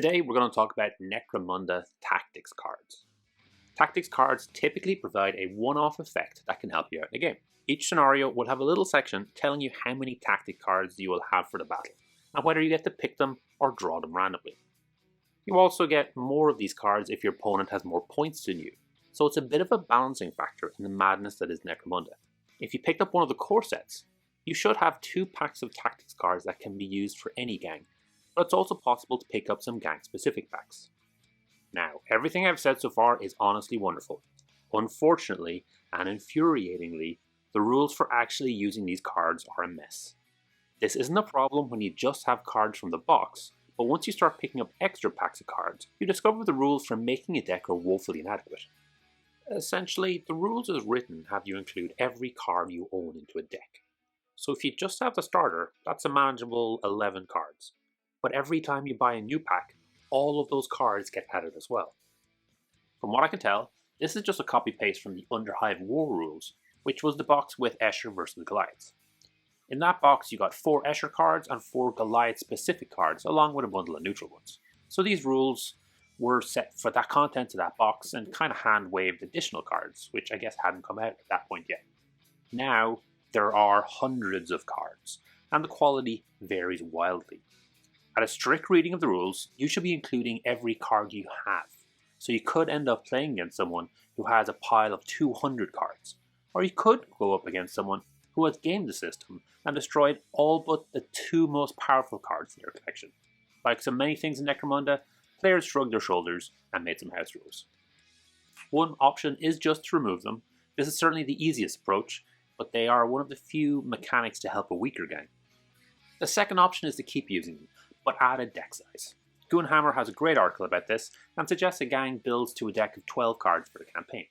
Today we're going to talk about Necromunda Tactics cards. Tactics cards typically provide a one-off effect that can help you out in a game. Each scenario will have a little section telling you how many tactic cards you will have for the battle, and whether you get to pick them or draw them randomly. You also get more of these cards if your opponent has more points than you, so it's a bit of a balancing factor in the madness that is Necromunda. If you picked up one of the core sets, you should have 2 packs of tactics cards that can be used for any gang, but it's also possible to pick up some gang-specific packs. Now, everything I've said so far is honestly wonderful. Unfortunately, and infuriatingly, the rules for actually using these cards are a mess. This isn't a problem when you just have cards from the box, but once you start picking up extra packs of cards, you discover the rules for making a deck are woefully inadequate. Essentially, the rules as written have you include every card you own into a deck. So if you just have the starter, that's a manageable 11 cards. But every time you buy a new pack, all of those cards get added as well. From what I can tell, this is just a copy-paste from the Underhive War Rules, which was the box with Escher vs Goliaths. In that box you got 4 Escher cards and 4 Goliath-specific cards, along with a bundle of neutral ones. So these rules were set for that content of that box and kind of hand-waved additional cards, which I guess hadn't come out at that point yet. Now, there are hundreds of cards, and the quality varies wildly. At a strict reading of the rules, you should be including every card you have, so you could end up playing against someone who has a pile of 200 cards, or you could go up against someone who has gamed the system and destroyed all but the 2 most powerful cards in their collection. Like so many things in Necromunda, players shrugged their shoulders and made some house rules. One option is just to remove them. This is certainly the easiest approach, but they are one of the few mechanics to help a weaker gang. The second option is to keep using them, but add a deck size. Goonhammer has a great article about this and suggests a gang builds to a deck of 12 cards for the campaign.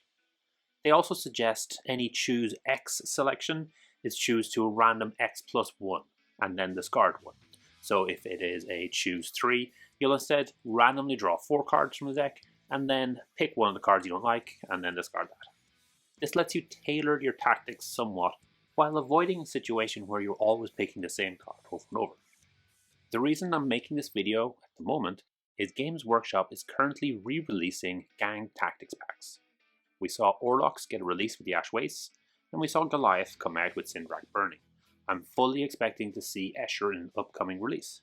They also suggest any choose X selection is choose to a random X plus 1 and then discard 1. So if it is a choose 3, you'll instead randomly draw 4 cards from the deck and then pick one of the cards you don't like and then discard that. This lets you tailor your tactics somewhat while avoiding a situation where you're always picking the same card over and over. The reason I'm making this video at the moment is Games Workshop is currently re-releasing gang tactics packs. We saw Orlocks get a release with the Ash Wastes, and we saw Goliath come out with Cinderace Burning. I'm fully expecting to see Escher in an upcoming release.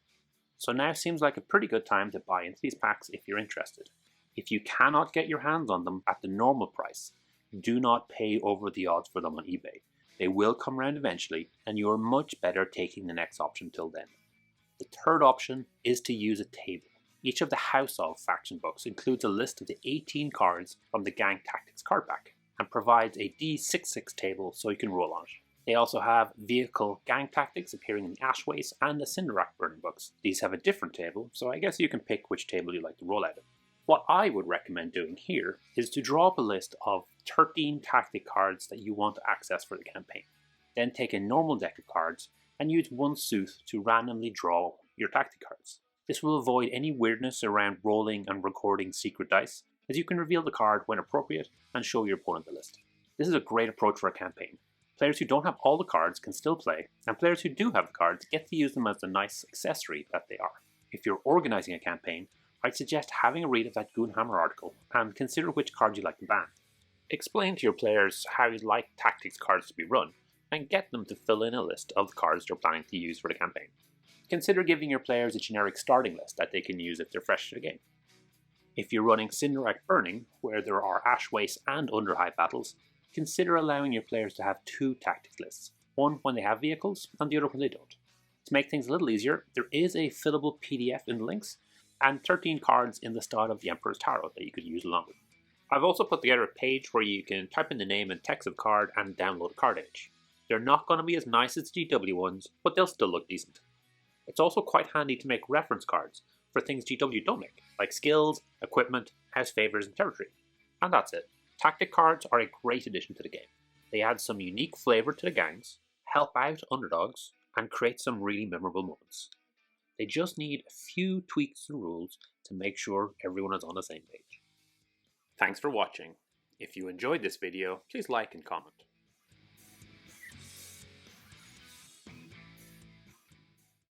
So now seems like a pretty good time to buy into these packs if you're interested. If you cannot get your hands on them at the normal price, do not pay over the odds for them on eBay. They will come around eventually, and you are much better taking the next option till then. The third option is to use a table. Each of the House of faction books includes a list of the 18 cards from the Gang Tactics card pack, and provides a D66 table so you can roll on it. They also have Vehicle Gang Tactics appearing in the Ash Waste and the Cinderace Burning books. These have a different table, so I guess you can pick which table you like to roll out of. What I would recommend doing here is to draw up a list of 13 tactic cards that you want to access for the campaign. Then take a normal deck of cards and use one Sooth to randomly draw your tactic cards. This will avoid any weirdness around rolling and recording secret dice, as you can reveal the card when appropriate and show your opponent the list. This is a great approach for a campaign. Players who don't have all the cards can still play, and players who do have the cards get to use them as the nice accessory that they are. If you're organizing a campaign, I'd suggest having a read of that Goonhammer article and consider which cards you'd like to ban. Explain to your players how you'd like tactics cards to be run, and get them to fill in a list of the cards they're planning to use for the campaign. Consider giving your players a generic starting list that they can use if they're fresh to the game. If you're running Cinderace Burning, where there are Ash Waste and Underhive battles, consider allowing your players to have 2 tactics lists, one when they have vehicles and the other when they don't. To make things a little easier, there is a fillable PDF in the links, and 13 cards in the style of the Emperor's Tarot that you could use along with. I've also put together a page where you can type in the name and text of card and download a card image. They're not going to be as nice as GW ones, but they'll still look decent. It's also quite handy to make reference cards for things GW don't make, like skills, equipment, house favors, and territory. And that's it. Tactic cards are a great addition to the game. They add some unique flavor to the gangs, help out underdogs, and create some really memorable moments. They just need a few tweaks to the rules to make sure everyone is on the same page. Thanks for watching. If you enjoyed this video, please like and comment.